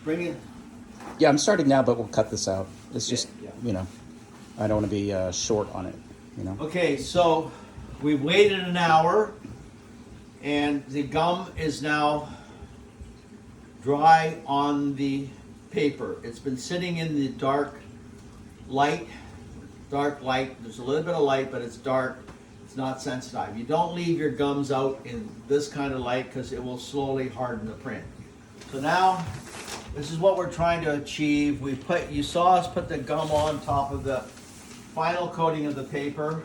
bring it. Yeah, I'm starting now, but we'll cut this out. It's just, Yeah. you know, I don't want to be short on it, you know. Okay, so we've waited an hour, and the gum is now dry on the paper. It's been sitting in the dark light. There's a little bit of light, but it's dark. It's not sensitive. You don't leave your gums out in this kind of light because it will slowly harden the print. So now, this is what we're trying to achieve. You saw us put the gum on top of the final coating of the paper.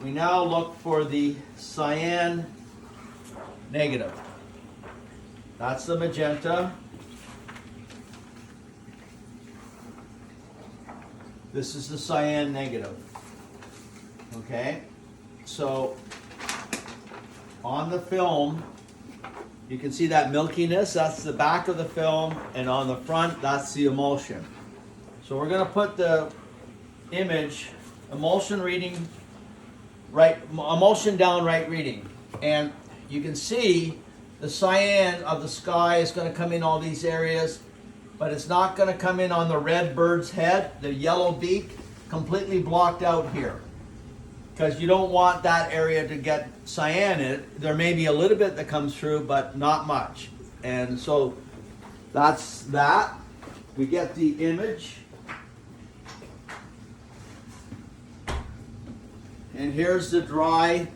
We now look for the cyan negative. That's the magenta. This is the cyan negative. Okay? So, on the film, you can see that milkiness. That's the back of the film. And on the front, that's the emulsion. So we're going to put the image, emulsion reading, emulsion down, right reading. And you can see the cyan of the sky is going to come in all these areas, but it's not going to come in on the red bird's head, the yellow beak, completely blocked out here. Because you don't want that area to get cyan in it. There may be a little bit that comes through, but not much. And so that's that. We get the image. And here's the dry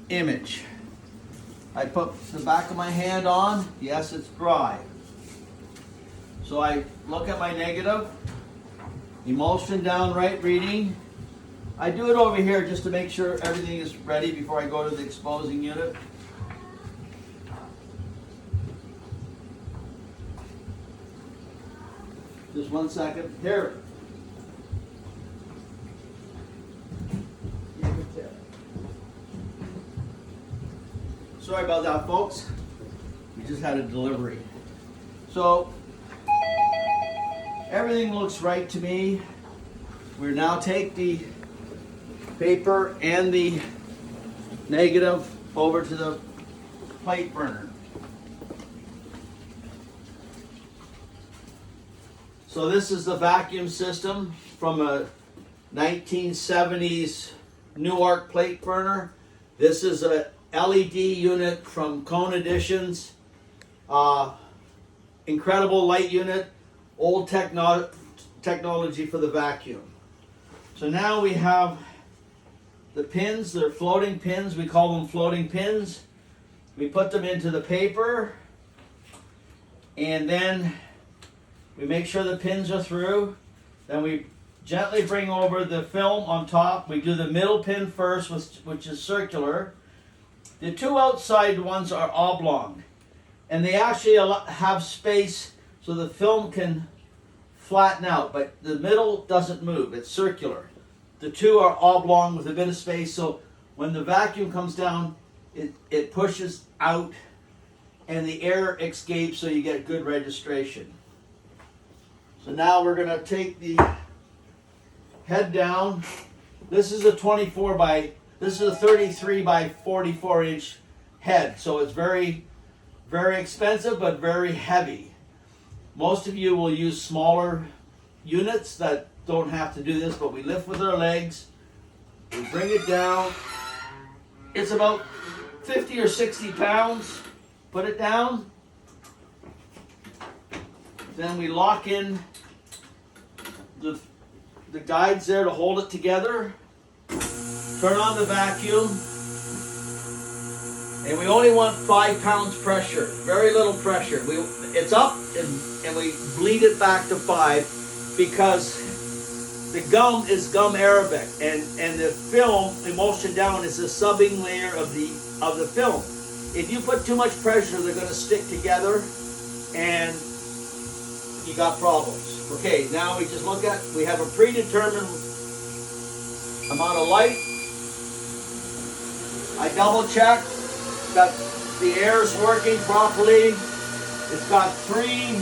image. I put the back of my hand on. Yes, it's dry. So I look at my negative. Emulsion down, right reading. I do it over here just to make sure everything is ready before I go to the exposing unit. Just 1 second. Here. Sorry about that, folks. We just had a delivery. So, everything looks right to me. We'll now take the paper and the negative over to the plate burner. So this is the vacuum system from a 1970s Newark plate burner. This is a LED unit from Cone Editions. Incredible light unit, old technology for the vacuum. So now we have the pins. They're floating pins. We call them floating pins. We put them into the paper, and then we make sure the pins are through. Then we gently bring over the film on top. We do the middle pin first, which is circular. The two outside ones are oblong, and they actually have space so the film can flatten out, but the middle doesn't move. It's circular. The two are oblong with a bit of space, so when the vacuum comes down, it pushes out and the air escapes, so you get good registration. So now we're going to take the head down. This is a 33 by 44 inch head, so it's very, very expensive but very heavy. Most of you will use smaller units that don't have to do this, but we lift with our legs, we bring it down. It's about 50 or 60 pounds. Put it down. Then we lock in the guides there to hold it together. Turn on the vacuum. And we only want 5 pounds pressure, very little pressure. It's up and we bleed it back to 5 because the gum is gum Arabic and the film, emulsion down, is a subbing layer of the film. If you put too much pressure, they're going to stick together and you got problems. Okay, now we just look at, we have a predetermined amount of light. I double check that the air is working properly. It's got 3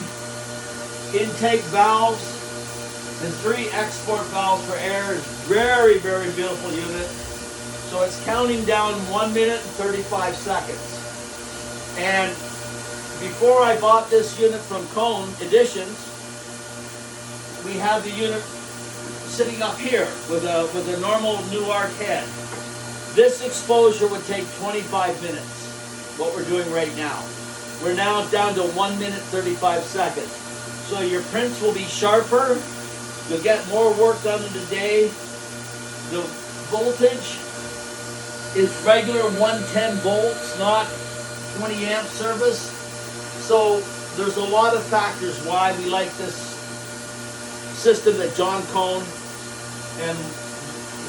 intake valves and 3 export valves for air. It's very, very beautiful unit. So it's counting down 1 minute and 35 seconds. And before I bought this unit from Cone Editions, we have the unit sitting up here with a normal Nuart head. This exposure would take 25 minutes, what we're doing right now. We're now down to 1 minute 35 seconds. So your prints will be sharper, you'll get more work done in the day. The voltage is regular 110 volts, not 20 amp service. So there's a lot of factors why we like this system that John Cone and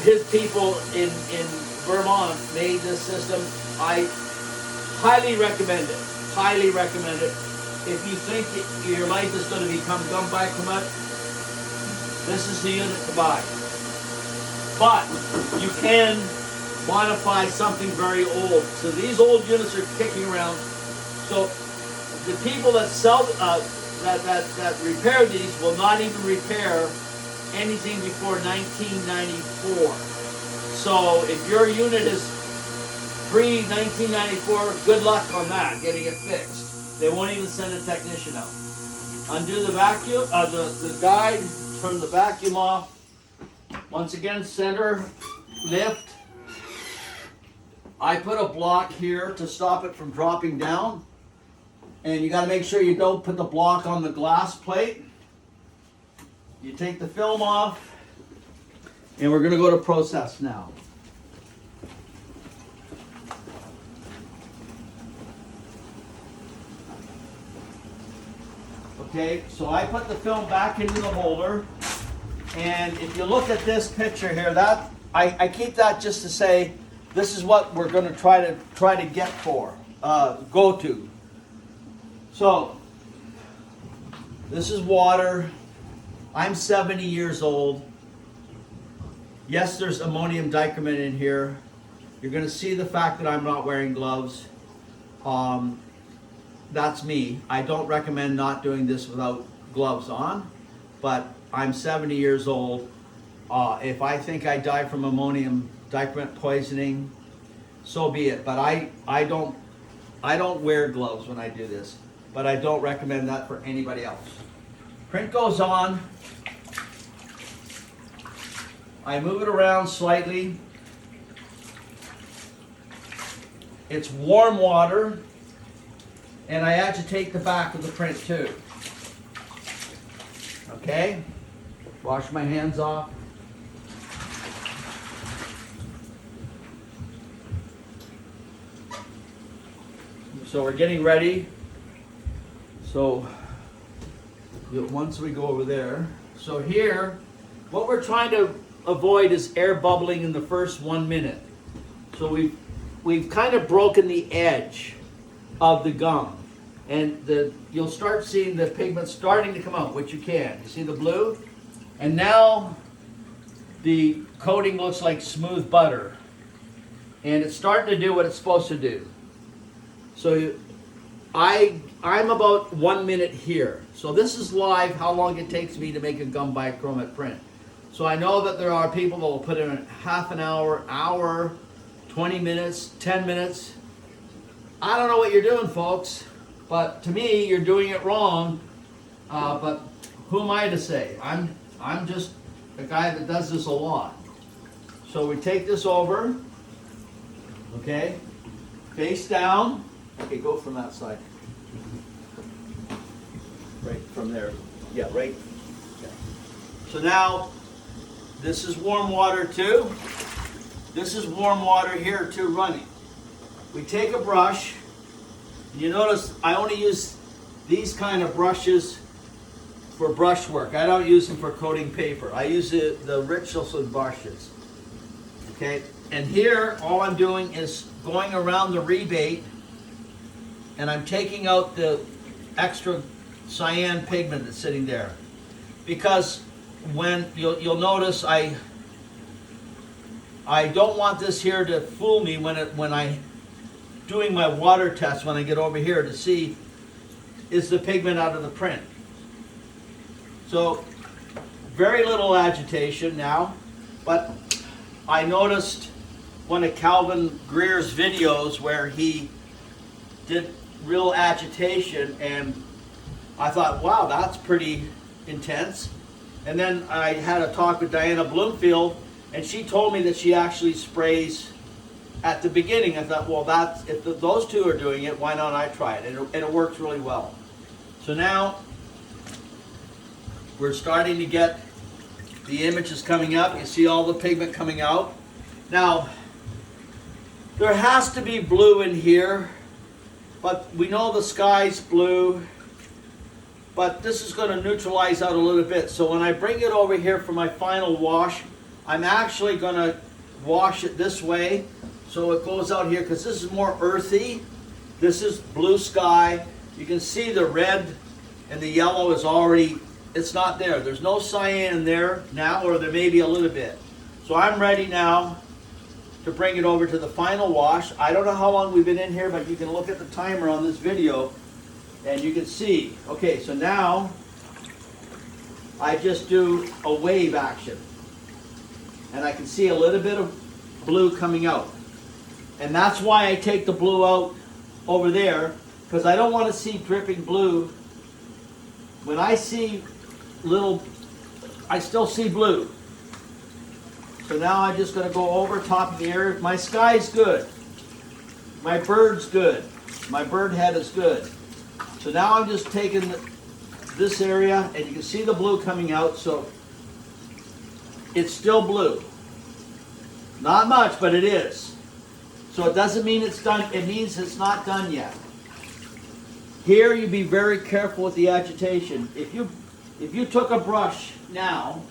his people in Vermont made this system. I highly recommend it. Highly recommend it. If you think your life is going to become gum bichromate, this is the unit to buy. But you can modify something very old. So these old units are kicking around. So the people that sell that repair these will not even repair anything before 1994. So if your unit is pre-1994, good luck on that, getting it fixed. They won't even send a technician out. Undo the vacuum, the guide, turn the vacuum off. Once again, center, lift. I put a block here to stop it from dropping down. And you got to make sure you don't put the block on the glass plate. You take the film off, and we're going to go to process now. Okay, so I put the film back into the holder, and if you look at this picture here, that I keep that just to say this is what we're going to try to get for go to. So this is water. I'm 70 years old. Yes, there's ammonium dichromate in here. You're going to see the fact that I'm not wearing gloves. That's me. I don't recommend not doing this without gloves on, but I'm 70 years old. If I think I die from ammonium dichromate poisoning, so be it. But I don't wear gloves when I do this, but I don't recommend that for anybody else. Print goes on. I move it around slightly. It's warm water, and I agitate the back of the print too. Okay? Wash my hands off. So we're getting ready. So once we go over there. So here, what we're trying to avoid is air bubbling in the first 1 minute. So we've kind of broken the edge of the gum, and you'll start seeing the pigment starting to come out, which you can. You see the blue? And now the coating looks like smooth butter, and it's starting to do what it's supposed to do. So I'm about 1 minute here. So this is live, how long it takes me to make a gum bichromate print. So I know that there are people that will put in half an hour, 20 minutes, 10 minutes. I don't know what you're doing, folks, but to me, you're doing it wrong. But who am I to say? I'm just a guy that does this a lot. So we take this over, okay, face down. Okay, go from that side. Right from there. Yeah, right. Okay. So now, this is warm water too. This is warm water here too running. We take a brush. You notice I only use these kind of brushes for brush work. I don't use them for coating paper. I use the Retouching brushes. Okay, and here all I'm doing is going around the rebate, and I'm taking out the extra cyan pigment that's sitting there. Because when you'll notice I don't want this here to fool me when I doing my water test when I get over here to see is the pigment out of the print. So very little agitation now, but I noticed one of Calvin Greer's videos where he did real agitation, and I thought, wow, that's pretty intense. And then I had a talk with Diana Bloomfield, and she told me that she actually sprays at the beginning. I thought, well, that's, if those two are doing it, why not I try it? And it works really well. So now we're starting to get the images coming up. You see all the pigment coming out. Now, there has to be blue in here, but we know the sky's blue, but this is going to neutralize out a little bit. So when I bring it over here for my final wash, I'm actually going to wash it this way so it goes out here, because this is more earthy. This is blue sky. You can see the red and the yellow is already, it's not there. There's no cyan there now, or there may be a little bit. So I'm ready now to bring it over to the final wash. I don't know how long we've been in here, but you can look at the timer on this video and you can see. Okay, so now I just do a wave action, and I can see a little bit of blue coming out. And that's why I take the blue out over there, because I don't want to see dripping blue. When I see little, I still see blue. So now I'm just going to go over top of the area. My sky's good. My bird's good. My bird head is good. So now I'm just taking this area, and you can see the blue coming out, so it's still blue. Not much, but it is. So it doesn't mean it's done, it means it's not done yet. Here you be very careful with the agitation. If you took a brush now,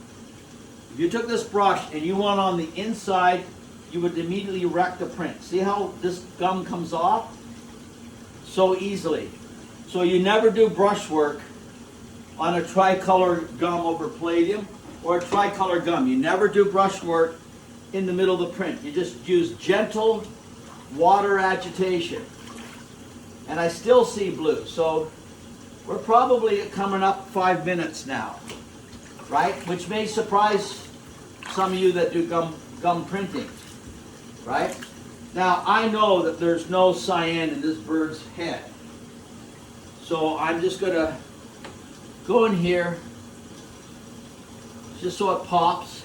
if you took this brush and you went on the inside, you would immediately wreck the print. See how this gum comes off? So easily. So you never do brush work on a tricolor gum over palladium or a tricolor gum. You never do brush work in the middle of the print. You just use gentle water agitation. And I still see blue. So we're probably coming up 5 minutes now, right? Which may surprise some of you that do gum printing, right? Now, I know that there's no cyan in this bird's head. So I'm just going to go in here just so it pops.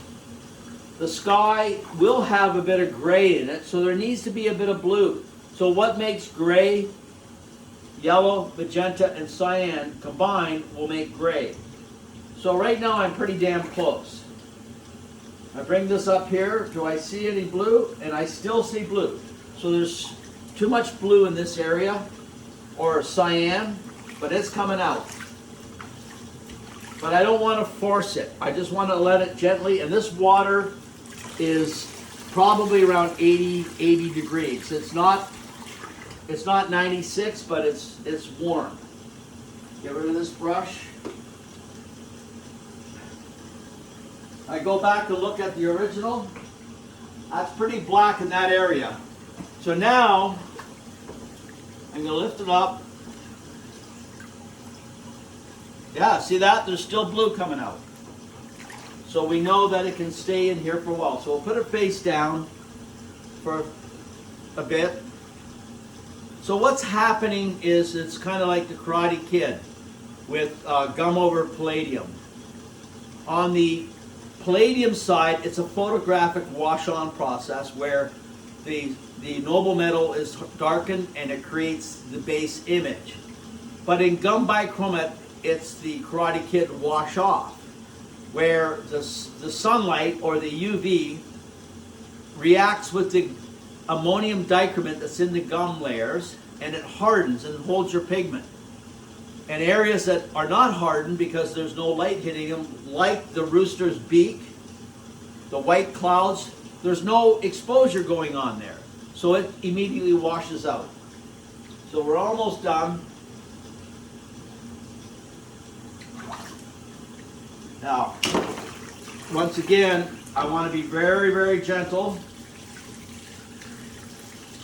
The sky will have a bit of gray in it, so there needs to be a bit of blue. So what makes gray, yellow, magenta, and cyan combined will make gray. So right now I'm pretty damn close. I bring this up here. Do I see any blue? And I still see blue. So there's too much blue in this area, or cyan, but it's coming out. But I don't want to force it. I just want to let it gently, and this water is probably around 80 degrees. It's not 96, but it's warm. Get rid of this brush. I go back to look at the original. That's pretty black in that area. So now I'm going to lift it up. Yeah, see that? There's still blue coming out. So we know that it can stay in here for a while. So we'll put it face down for a bit. So what's happening is it's kind of like the Karate Kid with gum over palladium. On the palladium side, it's a photographic wash-on process where the noble metal is darkened and it creates the base image. But in gum bichromate, it's the Karate Kid wash-off, where the sunlight or the UV reacts with the ammonium dichromate that's in the gum layers, and it hardens and holds your pigment. And areas that are not hardened because there's no light hitting them, like the rooster's beak, the white clouds, there's no exposure going on there. So it immediately washes out. So we're almost done. Now, once again, I want to be very, very gentle.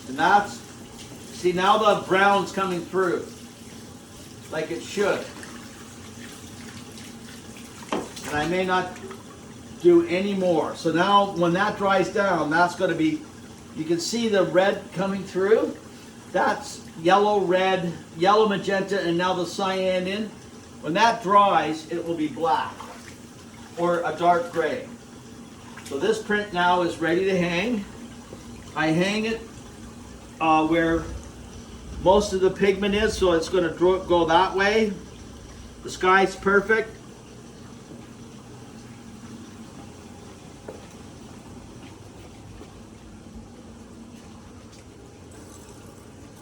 And that's, see now the brown's coming through, like it should. And I may not do any more. So now when that dries down, that's going to be, you can see the red coming through. That's yellow, red, yellow, magenta, and now the cyan in. When that dries, it will be black or a dark gray. So this print now is ready to hang. I hang it where most of the pigment is, so it's going to go that way. The sky's perfect.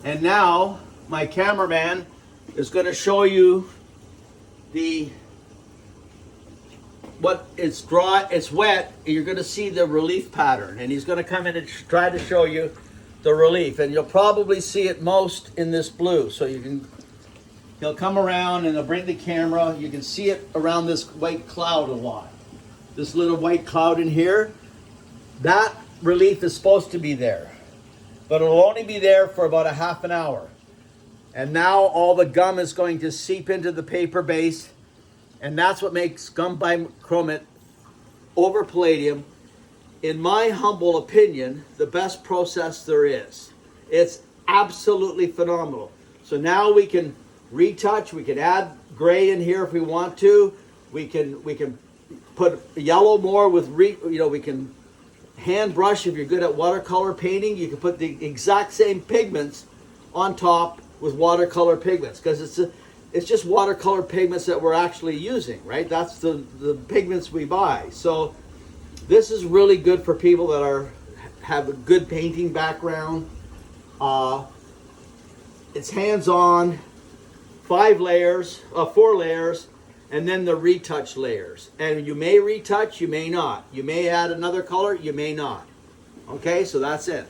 And now my cameraman is going to show you what it's dry, it's wet, and you're going to see the relief pattern, and he's going to come in and try to show you the relief, and you'll probably see it most in this blue. So he'll come around and he'll bring the camera. You can see it around this white cloud a lot. This little white cloud in here, that relief is supposed to be there, but it'll only be there for about a half an hour. And now all the gum is going to seep into the paper base, and that's what makes gum bichromate over palladium, in my humble opinion, the best process there is. It's absolutely phenomenal. So now we can retouch, we can add gray in here if we want to. We can put yellow more with, we can hand brush. If you're good at watercolor painting, you can put the exact same pigments on top with watercolor pigments, because it's just watercolor pigments that we're actually using, right? That's the pigments we buy. So this is really good for people that have a good painting background. It's hands-on, 4 layers, and then the retouch layers. And you may retouch, you may not. You may add another color, you may not. Okay, so that's it.